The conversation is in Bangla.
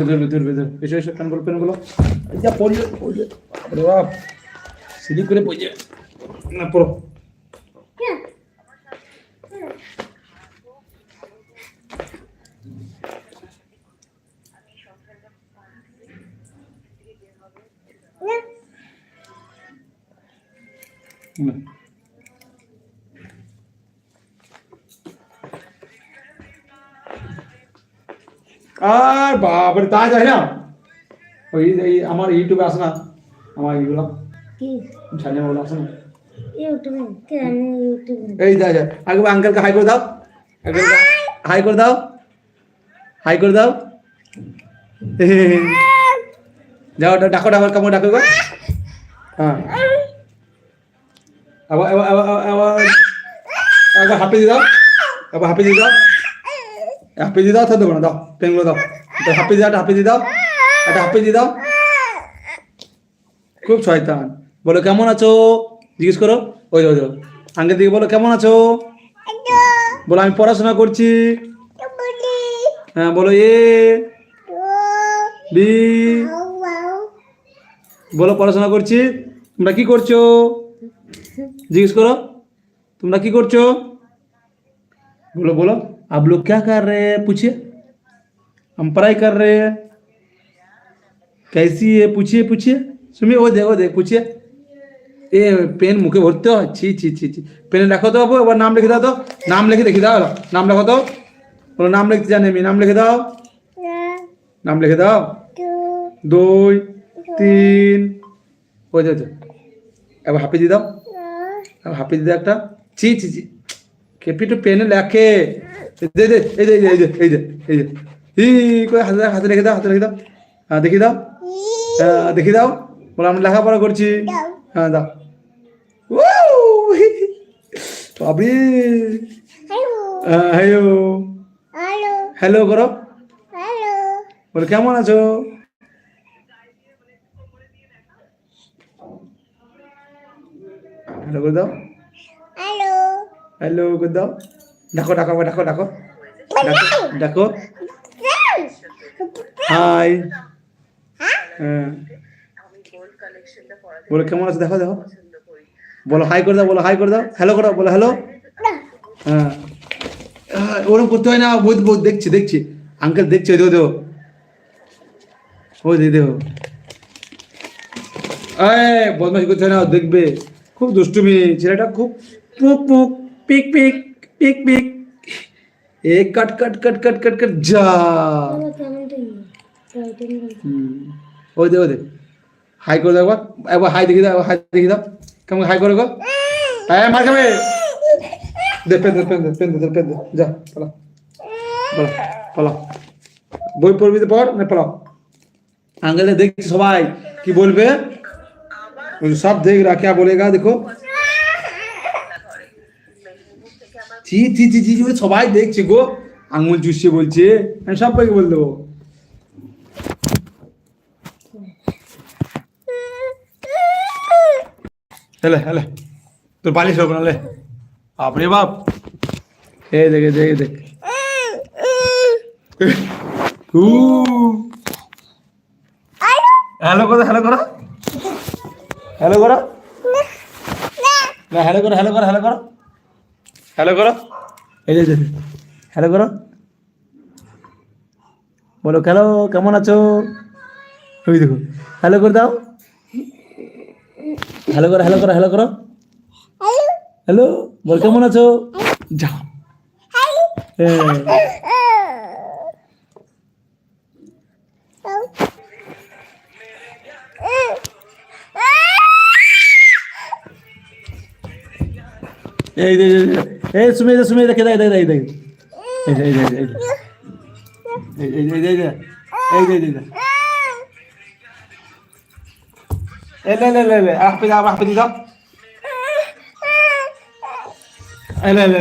ধরবে এসে এসে পেনগুলো যা পড়লে আরে বাপ সিলি করে পড়ে না পড়ো আর বাপরে তা যায় না ওই আমার ইউটিউবে আসে না আমার এইগুলো চ্যানেল বলে আসে না ইউটিউবে কেন ইউটিউবে এই যা যা আগে আঙ্কেলকে হাই করে দাও আঙ্কেলকে হাই করে দাও হাই করে দাও যাও ডাকো ডাকো কেমন ডাকো গো হ্যাঁ আবার আবার আবার আবার হাঁপি দিয়ে দাও আবার হাঁপি দিয়ে দাও হাঁপি দিয়ে দাও তো দেবো না দাও পেনগুলো দাও হাঁপি দিয়ে হাঁপি দিয়ে দাও একটা হাঁপি দিয়ে দাও খুব শয়তান বলো কেমন আছো জিজ্ঞেস করো ওই ওই আঙ্কেল দিকে বলো কেমন আছো বলো আমি পড়াশোনা করছি হ্যাঁ বলো এ বি বলো পড়াশোনা করছি তোমরা কি করছো জিজ্ঞেস করো তোমরা কি করছো बोलो बोलो आप लोग क्या कर रहे हैं पूछिए हम पढ़ाई कर रहे हैं कैसी है पूछिए पूछिए सुनिए वो देख पूछिए ए पेन मुखे भरते हो छी छी छी छी पेन रखो तो अब नाम लिखे दाओ तो नाम लिखे देखी दाओ नाम लिखो तो बोलो नाम लिखते जाने में नाम लिखे दाओ नाम लिखे दाओ 2 3 हो जाओ अब हापी दी दाओ अब हापी दी दाओ একটা छी छी छी কেপি তো পেনে লেখে দে দে এই যে এই যে এই যে এই যে কই হাতে রেখে দাও হ্যাঁ দেখি দাও দেখি দাও বলে আমরা লেখাপড়া করছি হ্যাঁ দাও বাবি হ্যালো হ্যালো করো বলে কেমন আছো হ্যালো করে দাও हेलो कर दो डाको डाको डाको डाको डाको हाय बोलो কেমন আছো দেখো দেখো বলো হাই করে দাও বলো হাই করে দাও হ্যালো করো বলো হ্যালো হ্যাঁ ওরকম করতে হয় না বহুত বহুত দেখছি দেখছি আঙ্কেল দেখছি দেও দেও ও দে দেও এই বদমাশি করতে হয় না দেখবে খুব দুষ্টুমি ছেলেটা খুব পুক পুক पिक पिक पिक पिक एक cut cut cut cut cut cut जा ओ दे हाई कर दो एक बार हाई देखी दाओ कम हाई करो ए मार के दे पेन दे जा पला पला पला বই পড়বি তো পড় না পড়াও আঙ্কেলে দেখছি সবাই কি বলবে সব দেখ রা क्या बोलेगा देखो ছি ছি ছি ছি সবাই দেখছে গো আঙুল চুষিয়ে বলছে আমি সবাইকে বল দেবো হেলে হেলে তোর বালিশ হোক না লে বাপরে বাপ এই দেখ দেখ হ্যালো করো হ্যালো করো হ্যালো করো না হ্যালো করো হ্যালো করো হ্যালো করো হ্যালো করো এই যে হ্যালো করো বলো হ্যালো কেমন আছো ওই দেখো হ্যালো করে দাও হ্যালো করো হ্যালো করো হ্যালো করো হ্যালো বল কেমন আছো যাও এই দে এই সুমে দেখে দে এই দে ले आप पे जाओ ले ले